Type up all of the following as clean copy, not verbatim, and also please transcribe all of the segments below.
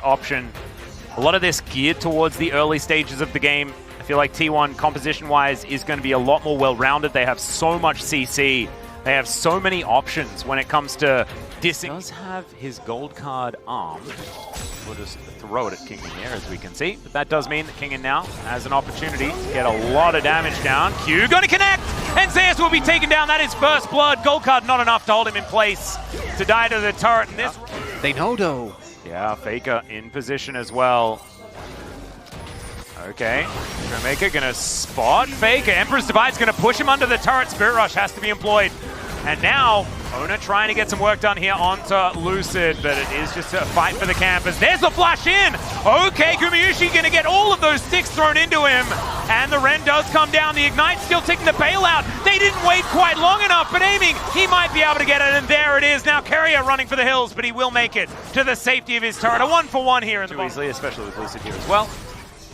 option. A lot of this geared towards the early stages of the game. I feel like T1 composition-wise is going to be a lot more well-rounded. They have so much CC. They have so many options when it comes to dissing. He does have his gold card armed. We'll just throw it at Kingen here, as we can see. But that does mean that Kingen now has an opportunity to get a lot of damage down. Q going to connect, and Zeus will be taken down. That is first blood. Gold card not enough to hold him in place to die to the turret. And this, they know though. Yeah, Faker in position as well. Okay, Showmaker gonna spot Faker. Emperor's Divide's gonna push him under the turret. Spirit Rush has to be employed. And now, Ona trying to get some work done here onto Lucid, but it is just a fight for the campers. There's the flash in! Okay, Gumayushi gonna get all of those sticks thrown into him. And the Ren does come down. The Ignite still taking the bailout. They didn't wait quite long enough, but aiming, he might be able to get it, and there it is. Now Carrier running for the hills, but he will make it to the safety of his turret. A 1-for-1 here in the bottom. Easily, especially with Lucid here as well.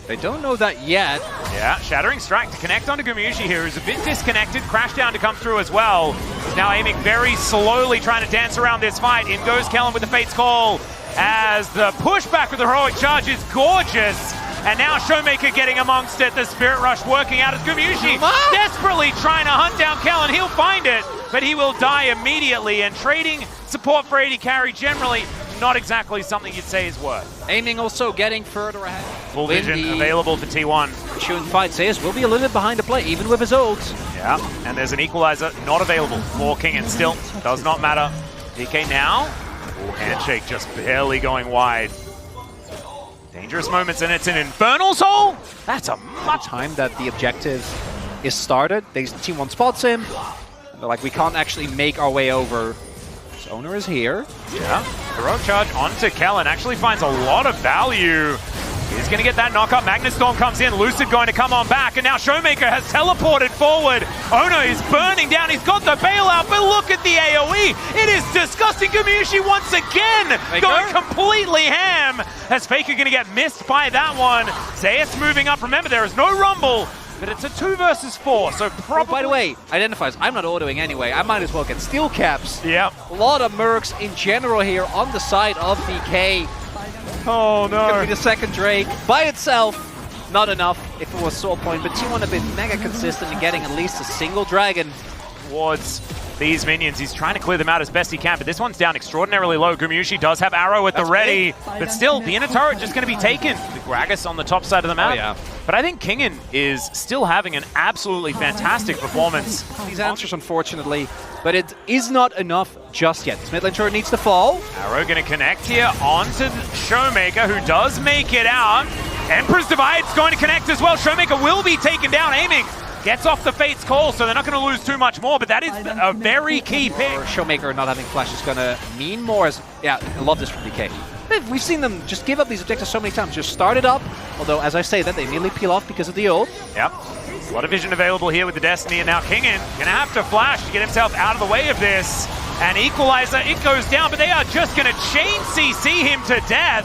They don't know that yet. Yeah, Shattering Strike to connect onto Gumayushi here, who's a bit disconnected. Crashdown to come through as well. He's now aiming very slowly, trying to dance around this fight. In goes Kellen with the Fate's Call, as the pushback with the Heroic Charge is gorgeous. And now Showmaker getting amongst it. The Spirit Rush working out as Gumayushi desperately trying to hunt down Kellen. He'll find it, but he will die immediately. And trading support for AD carry generally not exactly something you'd say is worth. Aiming also getting further ahead. Full vision available for T1. Shooting fight, Zeus will be a little bit behind the play, even with his ult. Yeah, and there's an equalizer not available for Kingen still. Does not matter. DK now. Ooh, handshake just barely going wide. Dangerous moments, and it's an Infernal Soul. That's a much time that the objective is started. T1 spots him. They're like, we can't actually make our way over. So Owner is here. Yeah, Heroic Charge onto Kellen. Actually finds a lot of value. He's going to get that knockup. Magnus Storm comes in. Lucid going to come on back. And now Showmaker has teleported forward. Ono is burning down. He's got the bailout, but look at the AoE. It is disgusting. Gumayushi once again going completely ham. As Faker going to get missed by that one. Zeus moving up. Remember, there is no Rumble, but it's a 2 versus 4, so probably... Oh, by the way, identifies, I'm not autoing anyway. I might as well get steel caps. Yep. A lot of mercs in general here on the side of DK. Oh no. It's gonna be the second Drake. By itself, not enough if it was Soul Point, but T1 have been mega consistent in getting at least a single dragon. Towards these minions. He's trying to clear them out as best he can, but this one's down extraordinarily low. Gumayushi does have arrow at the ready, but still, the inner turret just going to be taken. The Gragas on the top side of the map. Oh, yeah. But I think Kingen is still having an absolutely fantastic performance. These answers, unfortunately, but it is not enough just yet. This mid lane turret needs to fall. Arrow going to connect here onto Showmaker, who does make it out. Emperor's Divide's going to connect as well. Showmaker will be taken down, aiming. Gets off the Fate's Call, so they're not going to lose too much more, but that is a very key pick. Showmaker not having flash is going to mean more. Yeah, I love this from DK. We've seen them just give up these objectives so many times. Just start it up, although as I say that, they immediately peel off because of the ult. Yep. A lot of vision available here with the Destiny, and now Kingen going to have to flash to get himself out of the way of this. And Equalizer, it goes down, but they are just going to chain CC him to death.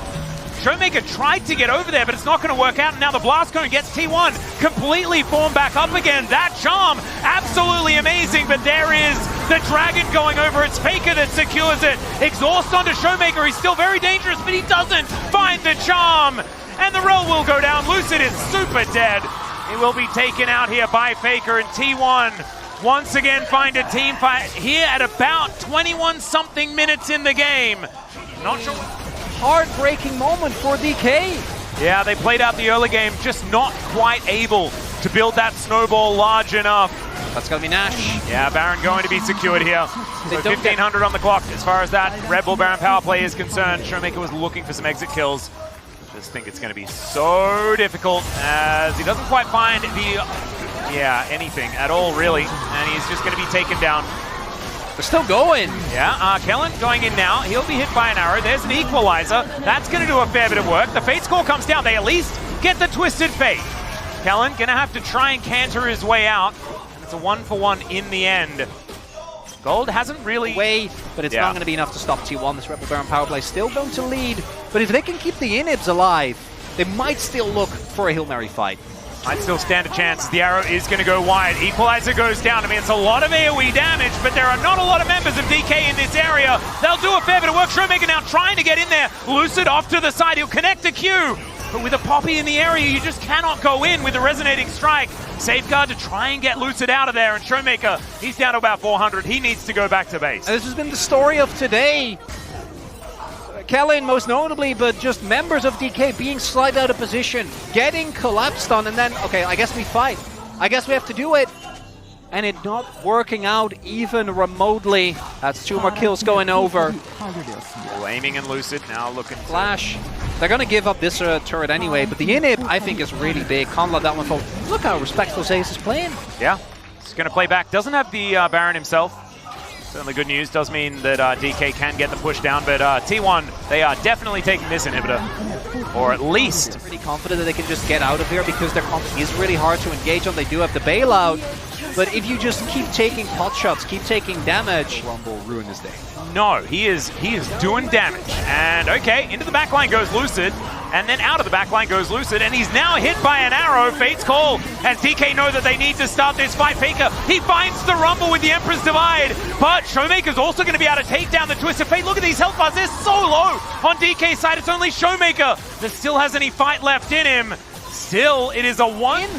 Showmaker tried to get over there, but it's not going to work out. And now the Blast Cone gets T1 completely formed back up again. That charm, absolutely amazing. But there is the Dragon going over. It's Faker that secures it. Exhaust onto Showmaker. He's still very dangerous, but he doesn't find the charm. And the roll will go down. Lucid is super dead. He will be taken out here by Faker, and T1 once again find a team fight here at about 21-something minutes in the game. Not sure. Heartbreaking moment for DK. Yeah, they played out the early game, just not quite able to build that snowball large enough. That's going to be Nash. Yeah, Baron going to be secured here. So 1,500 on the clock as far as that Red Bull Baron power play is concerned. Showmaker was looking for some exit kills. I just think it's going to be so difficult as he doesn't quite find anything at all, really. And he's just going to be taken down. They're still going. Yeah, Kellen going in now. He'll be hit by an arrow. There's an equalizer. That's going to do a fair bit of work. The Fate's Call comes down. They at least get the Twisted Fate. Kellen going to have to try and canter his way out. And it's a 1-for-1 in the end. Gold hasn't really... But it's not going to be enough to stop T1. This Rebel Baron power play still going to lead. But if they can keep the inhibs alive, they might still look for a Hail Mary fight. might still stand a chance as the arrow is going to go wide. Equalizer goes down. I mean, it's a lot of AoE damage, but there are not a lot of members of DK in this area. They'll do a fair bit of work. Showmaker now trying to get in there. Lucid off to the side. He'll connect the Q. But with a Poppy in the area, you just cannot go in with a resonating strike. Safeguard to try and get Lucid out of there. And Showmaker, he's down to about 400. He needs to go back to base. And this has been the story of today. Kellen most notably, but just members of DK being slightly out of position, getting collapsed on, and then, okay, I guess we fight. I guess we have to do it. And it not working out even remotely. That's 2 more kills going over. Aiming and Lucid now looking Flash. They're going to give up this turret anyway, but the inhib, I think, is really big. Can't let that one fall. Look how respectful Zeus is playing. Yeah, he's going to play back. Doesn't have the Baron himself. Certainly good news. Does mean that DK can get the push down, but T1, they are definitely taking this inhibitor. Or at least. Pretty confident that they can just get out of here because their comp is really hard to engage on. They do have the bailout. But if you just keep taking pot shots, keep taking damage, Rumble ruin his day. No, he is doing damage. And okay, into the backline goes Lucid. And then out of the backline goes Lucid, and he's now hit by an arrow. Fate's call, as DK know that they need to start this fight. Faker, he finds the Rumble with the Emperor's Divide, but Showmaker's also going to be able to take down the Twisted Fate. Look at these health bars, they're so low on DK's side. It's only Showmaker that still has any fight left in him. Still, it is a 1.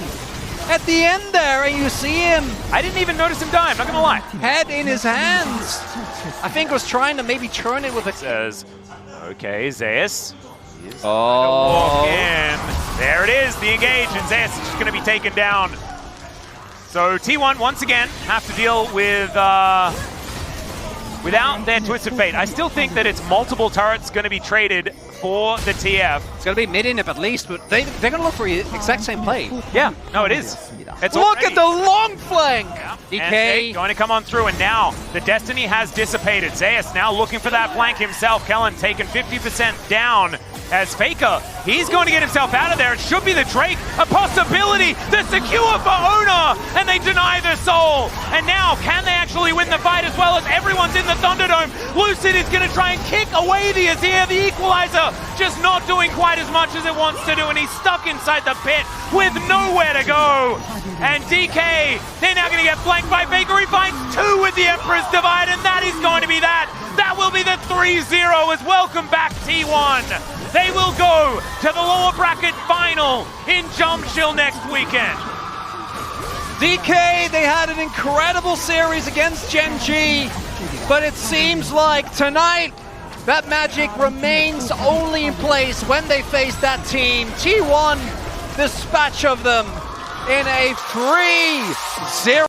At the end there, and you see him. I didn't even notice him die, I'm not going to lie. Head in his hands. I think was trying to maybe turn it with a... Says, okay, Zeus. Oh, walk in. There it is, the engage, and Zeus is just going to be taken down. So T1 once again have to deal with without their Twisted Fate. I still think that it's multiple turrets going to be traded for the TF. It's going to be mid-inhib at least, but they're going to look for the exact same play. Yeah, no, it is. It's look at the long flank! Yeah. DK going to come on through, and now the Destiny has dissipated. Zeus now looking for that flank himself. Kellen taking 50% down. As Faker, he's going to get himself out of there. It should be the Drake, a possibility. The secure for Owner, and they deny the soul. And now, can they actually win the fight as well as everyone's in the Thunderdome? Lucid is going to try and kick away the Azir, the equalizer, just not doing quite as much as it wants to do, and he's stuck inside the pit with nowhere to go. And DK, they're now going to get flanked by Faker. He finds 2 with the Emperor's Divide, and that is going to be that. That will be the 3-0 as welcome back T1. They will go to the lower bracket final in Jumchill next weekend. DK, they had an incredible series against Gen G, but it seems like tonight that magic remains only in place when they face that team. T1, dispatch of them in a 3-0.